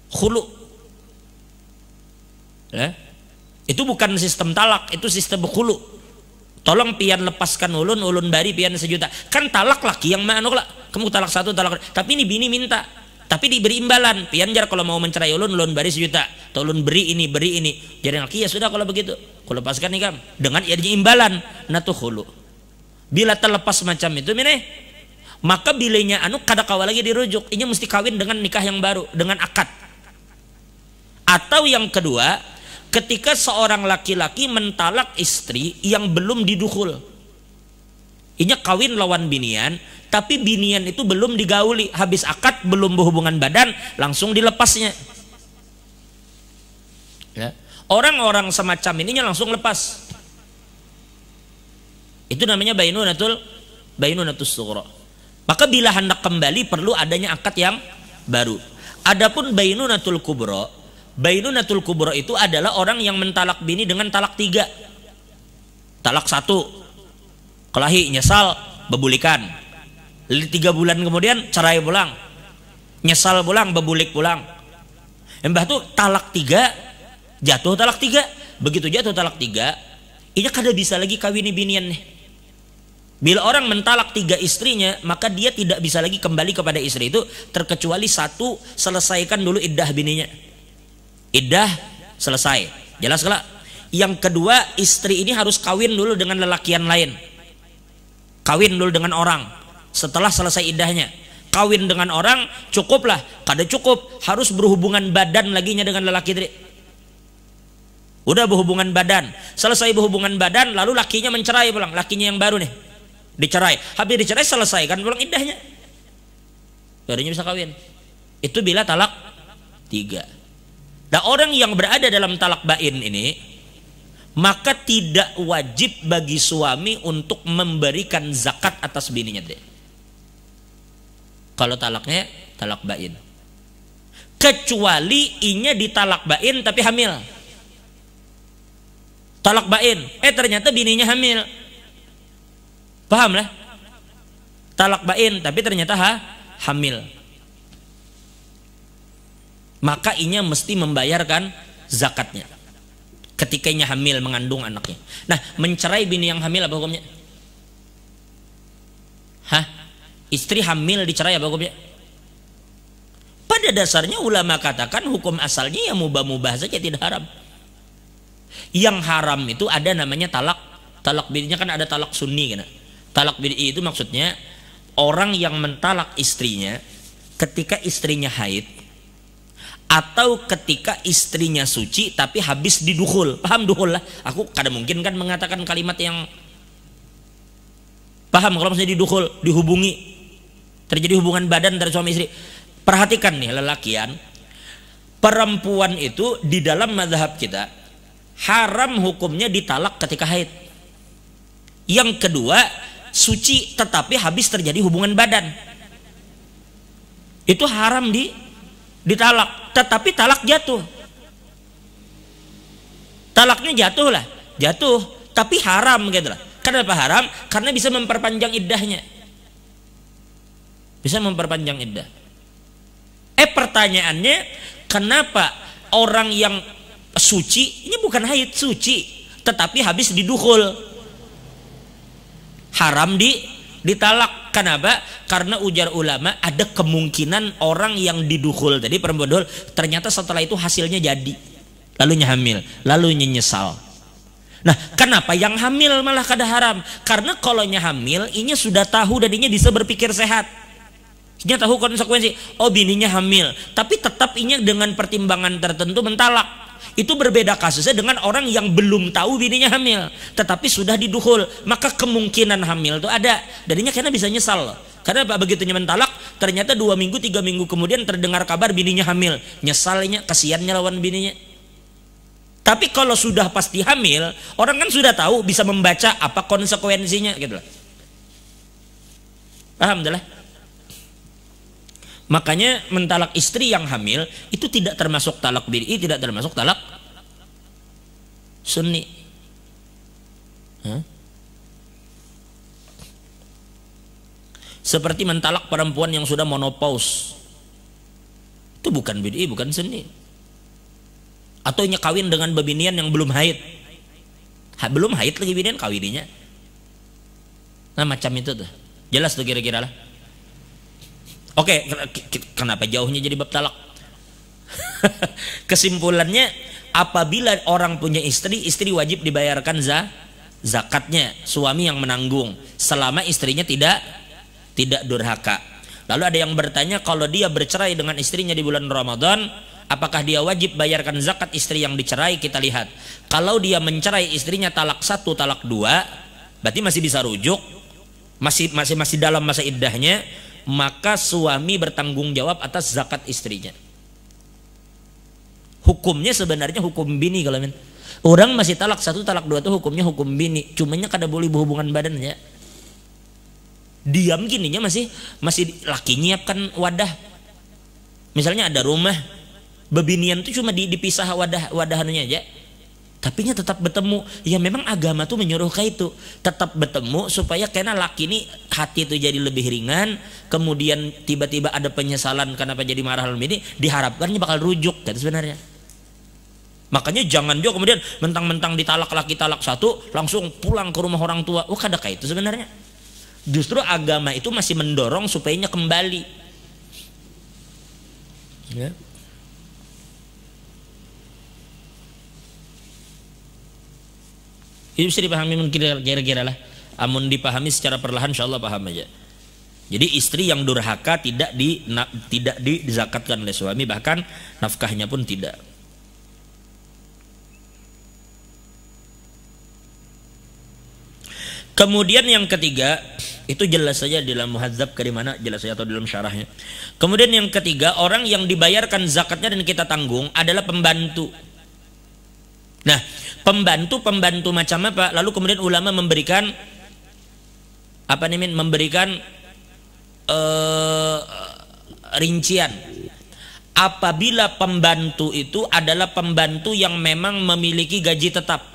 Khulu. Itu bukan sistem talak, itu sistem khulu. Tolong pian lepaskan ulun bari pian 1 juta. Kan talak laki yang mana lah. Kamu talak 1 talak. Tapi ini bini minta. Tapi diberi imbalan. Pian jar kalau mau mencerai ulun bari 1 juta. Atau ulun beri ini. Jadi laki ya sudah kalau begitu. Kau lepaskan nih kam. Dengan adanya imbalan. Nah tuh khulu. Bila terlepas macam itu maka bilenya kada kawal lagi dirujuk. Ini mesti kawin dengan nikah yang baru, dengan akad. Atau yang kedua, ketika seorang laki-laki mentalak istri yang belum didukhul. Inya kawin lawan binian, tapi binian itu belum digauli, habis akad belum berhubungan badan, langsung dilepasnya. Ya. Orang-orang semacam ininya langsung lepas. Itu namanya bainunatus sughra. Maka bila hendak kembali perlu adanya akad yang baru. Adapun bainunatul kubra, bainunatul kubra itu adalah orang yang mentalak bini dengan talak 3. Talak 1, kelahi nyesal bebulikan. 3 bulan kemudian cerai pulang. Nyesal pulang, bebulik pulang. Mbah tuh talak 3, jatuh talak 3. Begitu jatuh talak 3, inya kada bisa lagi kawini binian nih. Bila orang mentalak 3 istrinya, maka dia tidak bisa lagi kembali kepada istri itu, terkecuali 1, selesaikan dulu iddah bininya. Iddah selesai, jelas kelak. Yang kedua, istri ini harus kawin dulu dengan lelakian lain. Kawin dulu dengan orang. Setelah selesai iddahnya, kawin dengan orang cukuplah. Kada cukup, harus berhubungan badan laginya dengan lelaki tadi. Udah berhubungan badan, selesai berhubungan badan, lalu lakinya mencerai pulang, lakinya yang baru nih dicerai. Habis dicerai selesaikan pulang iddahnya, barunya bisa kawin. Itu bila talak 3. Nah, orang yang berada dalam talak bain ini, maka tidak wajib bagi suami untuk memberikan zakat atas bininya deh. Kalau talaknya talak bain, kecuali inya ditalak bain tapi hamil. Talak bain, ternyata bininya hamil. Paham lah? Talak bain tapi ternyata hamil. Maka inya mesti membayarkan zakatnya ketika inya hamil mengandung anaknya. Nah, mencerai bini yang hamil apa hukumnya? Istri hamil dicerai apa hukumnya? Pada dasarnya ulama katakan hukum asalnya ya mubah-mubah saja, tidak haram. Yang haram itu ada namanya talak bininya, kan ada talak sunni kan. Talak bini itu maksudnya orang yang mentalak istrinya ketika istrinya haid atau ketika istrinya suci tapi habis didukhul. Paham dukhul lah? Aku kadang mungkin kan mengatakan kalimat yang paham kalau misalnya didukhul, dihubungi, terjadi hubungan badan dari suami istri. Perhatikan nih lelakian, perempuan itu di dalam mazhab kita haram hukumnya ditalak ketika haid. Yang kedua, suci tetapi habis terjadi hubungan badan, itu haram ditalak. Tetapi talak jatuh, talaknya jatuh tapi haram gitu lah. Kenapa haram? Karena bisa memperpanjang iddahnya. Bisa memperpanjang iddah. Pertanyaannya, kenapa orang yang suci, ini bukan haid, suci, tetapi habis didukhul, haram ditalak. Kenapa? Karena ujar ulama ada kemungkinan orang yang didukhul tadi, perempuan dukhul, ternyata setelah itu hasilnya jadi, lalu hamil, lalu nyesal. Nah, kenapa yang hamil malah kada haram? Karena kalau hamil, ini sudah tahu dan ini bisa berpikir sehat. Ini tahu konsekuensi. Oh, bininya hamil, tapi tetap ini dengan pertimbangan tertentu mentalak. Itu berbeda kasusnya dengan orang yang belum tahu bininya hamil, tetapi sudah didukhul. Maka kemungkinan hamil itu ada. Dadinya karena bisa nyesal. Karena Pak begitunya mentalak, ternyata 2 minggu 3 minggu kemudian terdengar kabar bininya hamil. Nyesalnya, kasihannya lawan bininya. Tapi kalau sudah pasti hamil, orang kan sudah tahu, bisa membaca apa konsekuensinya gitu loh. Alhamdulillah. Makanya mentalak istri yang hamil itu tidak termasuk talak bid'i, tidak termasuk talak sunni. Seperti mentalak perempuan yang sudah menopause, itu bukan bid'i, bukan sunni. Atau kawin dengan bebinian yang belum haid, belum haid lagi binian kawininya. Nah, macam itu tuh, jelas tuh kira-kira lah. Oke, kenapa jauhnya jadi bab talak? Kesimpulannya, apabila orang punya istri, istri wajib dibayarkan zakatnya, suami yang menanggung selama istrinya tidak durhaka. Lalu ada yang bertanya, kalau dia bercerai dengan istrinya di bulan Ramadan, apakah dia wajib bayarkan zakat istri yang dicerai? Kita lihat, kalau dia mencerai istrinya talak 1, talak 2, berarti masih bisa rujuk, masih dalam masa iddahnya, maka suami bertanggung jawab atas zakat istrinya. Hukumnya sebenarnya hukum bini. Kalau orang masih talak 1, talak 2 itu hukumnya hukum bini, cumanya kada boleh berhubungan badan ya. Diam gininya masih laki nyiapkan wadah. Misalnya ada rumah, bebinian itu cuma dipisah wadahannya aja, tapi nya tetap bertemu. Ya memang agama tuh menyuruh kayak itu, tetap bertemu supaya karena laki ini hati itu jadi lebih ringan. Kemudian tiba-tiba ada penyesalan kenapa jadi marah ini, diharapkannya bakal rujuk kan sebenarnya. Makanya jangan juga kemudian mentang-mentang ditalak laki talak 1 langsung pulang ke rumah orang tua. Oh, kada kayak itu sebenarnya. Justru agama itu masih mendorong supaya kembali. Ya. Itu bisa dipahami mungkin kira-kira lah. Amun dipahami secara perlahan, insyaallah paham aja. Jadi istri yang durhaka tidak dizakatkan oleh suami, bahkan nafkahnya pun tidak. Kemudian yang ketiga, itu jelas saja di dalam muhadzab ke mana jelas saja, atau dalam syarahnya. Kemudian yang ketiga, orang yang dibayarkan zakatnya dan kita tanggung adalah pembantu. Nah, pembantu macam apa? Lalu kemudian ulama memberikan rincian. Apabila pembantu itu adalah pembantu yang memang memiliki gaji tetap,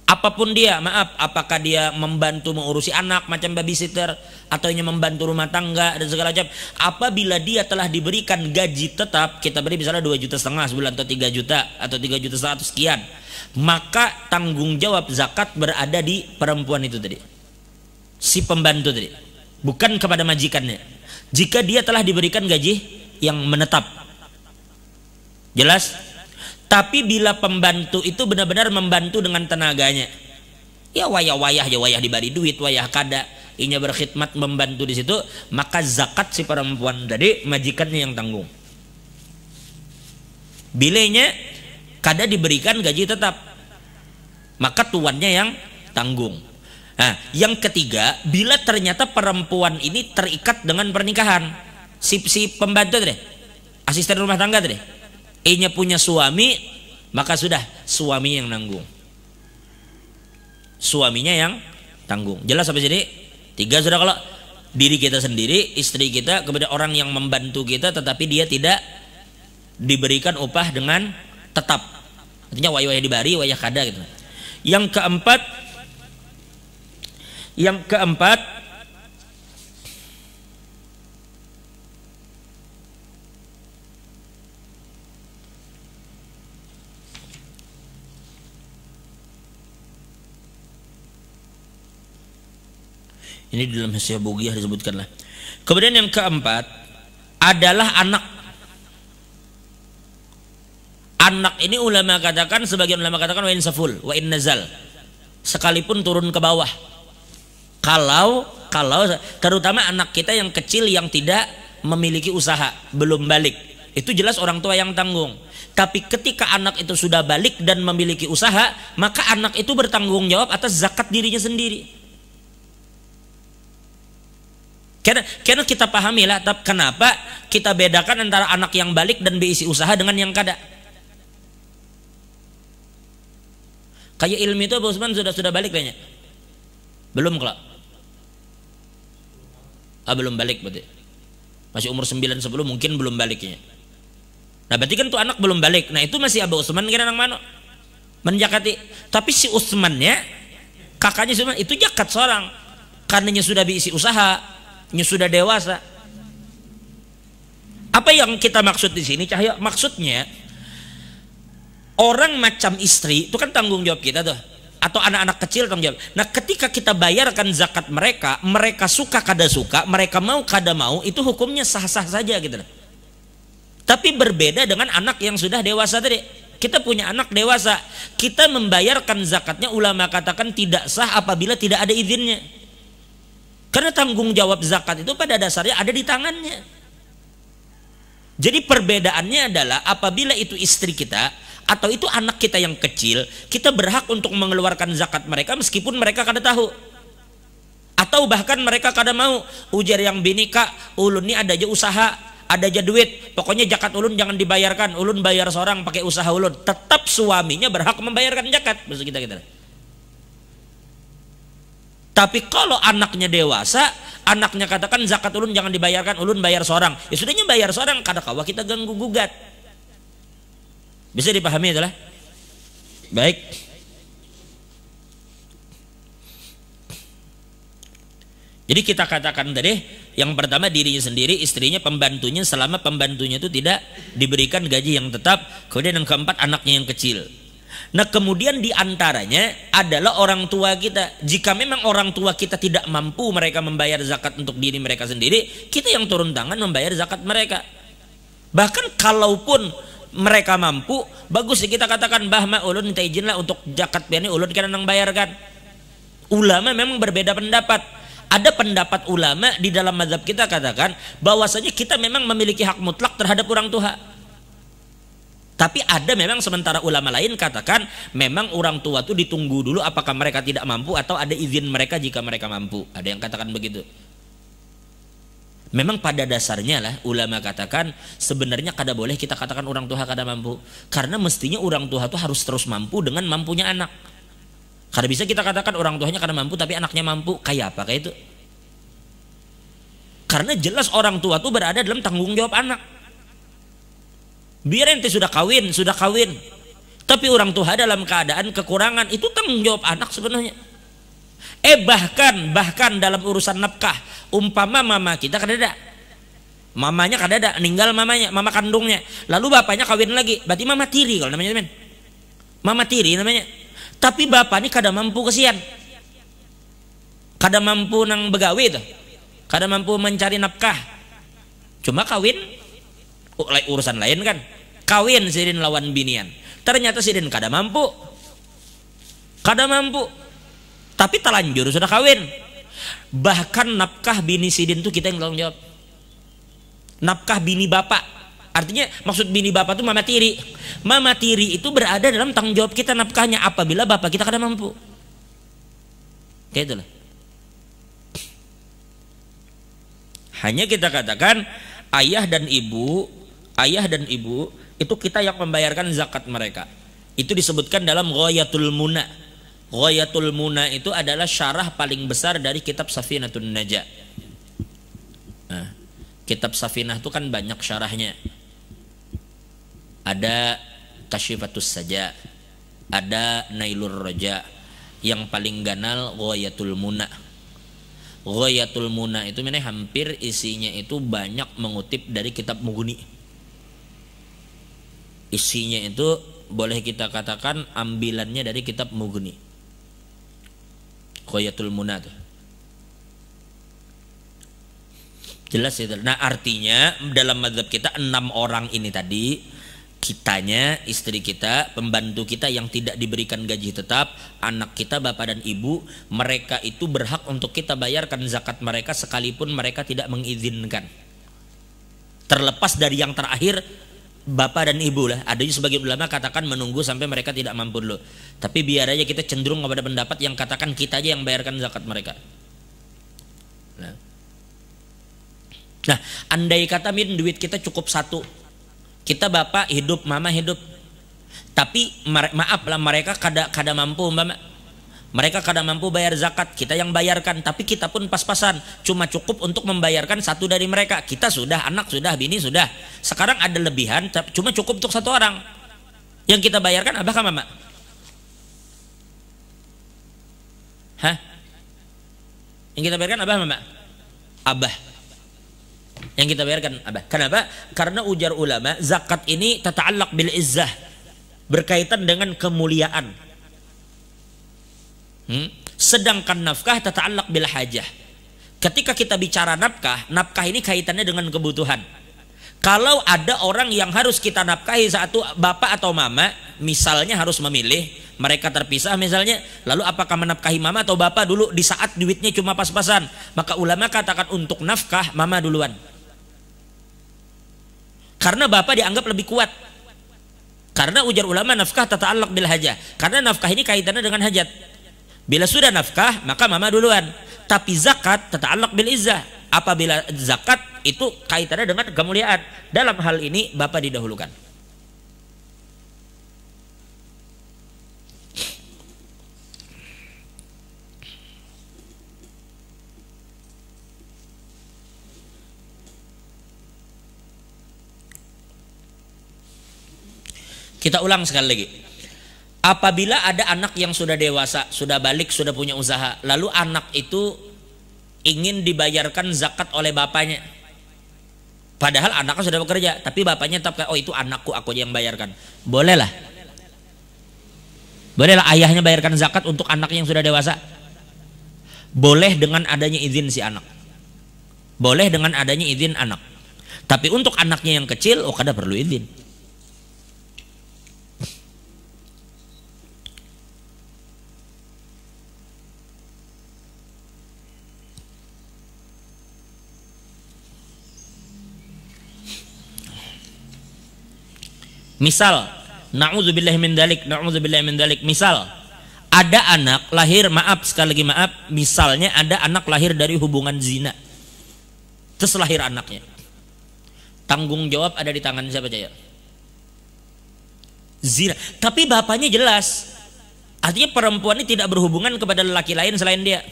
apapun dia, maaf, apakah dia membantu mengurusi anak macam babysitter, atau hanya membantu rumah tangga dan segala macam, apabila dia telah diberikan gaji tetap, kita beri misalnya 2,5 juta sebulan, atau 3 juta, atau 3,1 juta atau sekian, maka tanggung jawab zakat berada di perempuan itu tadi, si pembantu tadi, bukan kepada majikannya, jika dia telah diberikan gaji yang menetap. Jelas? Tapi bila pembantu itu benar-benar membantu dengan tenaganya, ya wayah diberi duit, wayah kada, inya berkhidmat membantu di situ, maka zakat si perempuan tadi majikannya yang tanggung. Bilanya kada diberikan gaji tetap, maka tuannya yang tanggung. Nah, yang ketiga, bila ternyata perempuan ini terikat dengan pernikahan, si pembantu tadi, asisten rumah tangga tadi, inya punya suami, maka sudah suami yang nanggung, suaminya yang tanggung. Jelas sampai sini? 3 sudah. Kalau diri kita sendiri, istri kita, kemudian orang yang membantu kita tetapi dia tidak diberikan upah dengan tetap, artinya wayah dibari, wayah kada gitu. Yang keempat, Yang keempat, ini dalam Hasyiah Bugiyah disebutkanlah. Kemudian yang keempat adalah anak. Anak ini ulama katakan, sebagian ulama katakan wa in saful, wa in nazal, sekalipun turun ke bawah. Kalau terutama anak kita yang kecil yang tidak memiliki usaha, belum balik, itu jelas orang tua yang tanggung. Tapi ketika anak itu sudah balik dan memiliki usaha, maka anak itu bertanggung jawab atas zakat dirinya sendiri. Karena kita pahami lah, kenapa kita bedakan antara anak yang balik dan berisi usaha dengan yang kada. Kayak ilmu itu Abu Usman sudah balik kayaknya. Belum kalau. Belum balik berarti. Masih umur 9-10 mungkin belum baliknya. Nah berarti kan tuh anak belum balik. Nah itu masih Abu Usman kira nang mano menjakati. Tapi si Usmannya, kakaknya Usman itu jakat seorang. Karenanya sudah diisi usaha, sudah dewasa. Apa yang kita maksud di sini Cahyo? Maksudnya orang macam istri itu kan tanggung jawab kita tuh, atau anak-anak kecil tanggung jawab. Nah ketika kita bayarkan zakat mereka, mereka suka kada suka, mereka mau kada mau, itu hukumnya sah-sah saja gitu. Tapi berbeda dengan anak yang sudah dewasa tadi. Kita punya anak dewasa, kita membayarkan zakatnya, ulama katakan tidak sah apabila tidak ada izinnya. Karena tanggung jawab zakat itu pada dasarnya ada di tangannya. Jadi perbedaannya adalah apabila itu istri kita atau itu anak kita yang kecil, kita berhak untuk mengeluarkan zakat mereka meskipun mereka kada tahu. Atau bahkan mereka kada mau. Ujar yang bini, Kak, ulun ini ada aja usaha, ada aja duit, pokoknya zakat ulun jangan dibayarkan, ulun bayar seorang pakai usaha ulun. Tetap suaminya berhak membayarkan zakat. Maksud kita. Tapi kalau anaknya dewasa, anaknya katakan zakat ulun jangan dibayarkan, ulun bayar seorang. Ya sudahnya bayar seorang, kada kawa kita ganggu gugat. Bisa dipahami itulah. Baik. Jadi kita katakan tadi, yang pertama dirinya sendiri, istrinya, pembantunya, selama pembantunya itu tidak diberikan gaji yang tetap. Kemudian yang keempat anaknya yang kecil. Nah kemudian diantaranya adalah orang tua kita. Jika memang orang tua kita tidak mampu mereka membayar zakat untuk diri mereka sendiri, kita yang turun tangan membayar zakat mereka. Bahkan kalaupun mereka mampu, bagus sih kita katakan bah ulun minta izin lah untuk zakat piani ulun kena nang bayarkan. Ulama memang berbeda pendapat. Ada pendapat ulama di dalam mazhab kita katakan bahwasanya kita memang memiliki hak mutlak terhadap orang tua. Tapi ada memang sementara ulama lain katakan memang orang tua itu ditunggu dulu apakah mereka tidak mampu atau ada izin mereka jika mereka mampu. Ada yang katakan begitu. Memang pada dasarnya lah ulama katakan sebenarnya kada boleh kita katakan orang tua kada mampu, karena mestinya orang tua itu harus terus mampu dengan mampunya anak. Kada bisa kita katakan orang tuanya kada mampu tapi anaknya mampu. Kayak apa kayak itu? Karena jelas orang tua itu berada dalam tanggung jawab anak. Biar ente sudah kawin, tapi orang tua dalam keadaan kekurangan, itu tanggung jawab anak sebenarnya. Bahkan dalam urusan nafkah, umpama mama kita kadada, mamanya kadada, ninggal mamanya, mama kandungnya, lalu bapaknya kawin lagi, berarti mama tiri kalau namanya teman, mama tiri namanya. Tapi bapak ini kada mampu kesian, kada mampu nang begawe itu, kada mampu mencari nafkah, cuma kawin urusan lain kan, kawin sidin lawan binian, ternyata sidin kada mampu, tapi telanjur sudah kawin. Bahkan nafkah bini sidin itu kita yang tanggung jawab. Nafkah bini bapak, artinya maksud bini bapak itu mama tiri. Mama tiri itu berada dalam tanggung jawab kita nafkahnya apabila bapak kita kada mampu. Kayak itulah. Hanya kita katakan ayah dan ibu itu kita yang membayarkan zakat mereka. Itu disebutkan dalam Ghayatul Muna. Ghayatul Muna itu adalah syarah paling besar dari kitab Safinatun Najah. Nah, kitab Safinah itu kan banyak syarahnya. Ada Kasyifatus Saja, ada Nailur Raja. Yang paling ganal Ghayatul Muna. Ghayatul Muna itu memang hampir isinya itu banyak mengutip dari kitab Mughni. Isinya itu boleh kita katakan ambilannya dari kitab Mughni. Ghayatul Muna itu. Jelas ya. Nah artinya dalam mazhab kita 6 orang ini tadi, kitanya, istri kita, pembantu kita yang tidak diberikan gaji tetap, anak kita, bapak dan ibu, mereka itu berhak untuk kita bayarkan zakat mereka sekalipun mereka tidak mengizinkan. Terlepas dari yang terakhir, bapak dan ibu lah. Ada juga sebagian ulama katakan menunggu sampai mereka tidak mampu dulu. Tapi biar aja kita cenderung kepada pendapat yang katakan kita aja yang bayarkan zakat mereka. Nah, andai kata duit kita cukup 1, kita bapak hidup, mama hidup, tapi maaflah mereka kada mampu, mereka kada mampu bayar zakat, kita yang bayarkan, tapi kita pun pas-pasan, cuma cukup untuk membayarkan 1 dari mereka. Kita sudah, anak sudah, bini sudah, sekarang ada lebihan, cuma cukup untuk 1 orang. Yang kita bayarkan abah kan mama? Hah? Yang kita bayarkan abah mama? Abah. Yang kita bayarkan abah. Kenapa? Karena ujar ulama, zakat ini tata'allaq bil izzah, berkaitan dengan kemuliaan. Sedangkan nafkah tata'allaq bil hajah. Ketika kita bicara nafkah, nafkah ini kaitannya dengan kebutuhan. Kalau ada orang yang harus kita nafkahi, satu bapak atau mama, misalnya harus memilih, mereka terpisah misalnya, lalu apakah menafkahi mama atau bapak dulu di saat duitnya cuma pas-pasan? Maka ulama katakan untuk nafkah mama duluan. Karena bapak dianggap lebih kuat. Karena ujar ulama nafkah tata'allaq bil hajah. Karena nafkah ini kaitannya dengan hajat. Bila sudah nafkah maka mama duluan. Tapi zakat tata'allaq bil izzah. Apabila zakat itu kaitannya dengan kemuliaan. Dalam hal ini bapak didahulukan. Kita ulang sekali lagi. Apabila ada anak yang sudah dewasa, sudah balik, sudah punya usaha, lalu anak itu ingin dibayarkan zakat oleh bapaknya. Padahal anaknya sudah bekerja, tapi bapaknya tetap kayak, oh itu anakku, aku aja yang bayarkan. Bolehlah. Bolehlah ayahnya bayarkan zakat untuk anaknya yang sudah dewasa. Boleh dengan adanya izin si anak. Boleh dengan adanya izin anak. Tapi untuk anaknya yang kecil, oh kada perlu izin. Misal, na'udzubillahi min dzalik, misal ada anak lahir, maaf sekali lagi maaf, misalnya ada anak lahir dari hubungan zina. Terus lahir anaknya. Tanggung jawab ada di tangan siapa Jaya? Zina. Tapi bapaknya jelas. Artinya perempuan ini tidak berhubungan kepada lelaki lain selain dia.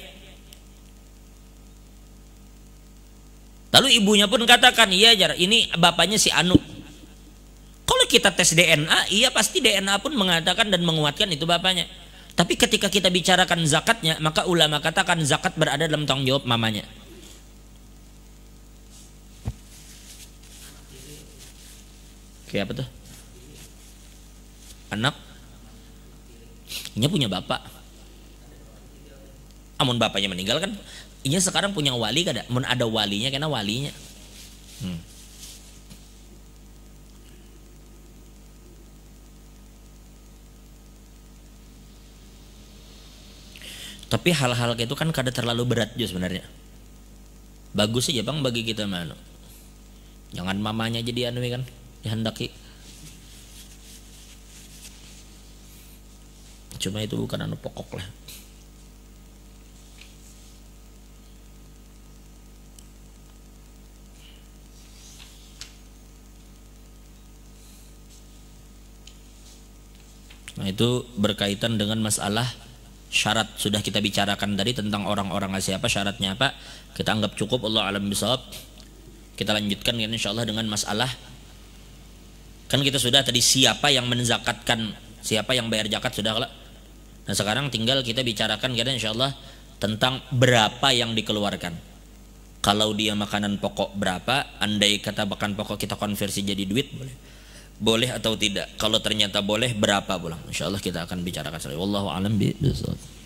Lalu ibunya pun katakan, iya Jar, ini bapaknya si Anu. Kalau kita tes DNA, iya pasti DNA pun mengatakan dan menguatkan itu bapaknya. Tapi ketika kita bicarakan zakatnya, maka ulama katakan zakat berada dalam tanggung jawab mamanya. Kayak apa tuh? Anak? Ini punya bapak. Amun bapaknya meninggal kan, ini sekarang punya wali kada? Mun ada walinya, karena walinya. Tapi hal-hal kayak itu kan kada terlalu berat juga sebenarnya. Bagus aja bang bagi kita mano. Jangan mamanya jadi anu kan, dihendaki. Cuma itu bukan anu pokok lah. Nah itu berkaitan dengan masalah syarat. Sudah kita bicarakan tadi tentang orang-orang siapa, syaratnya apa, kita anggap cukup. Allah alam bisawab. Kita lanjutkan ya insyaallah dengan masalah, kan kita sudah tadi siapa yang menzakatkan, siapa yang bayar zakat sudah lah. Nah sekarang tinggal kita bicarakan ya insyaallah tentang berapa yang dikeluarkan. Kalau dia makanan pokok berapa, andai kata makan pokok kita konversi jadi duit, boleh atau tidak. Kalau ternyata boleh, berapa pulang. Insyaallah kita akan bicarakan. Wallahu a'lam bishawab.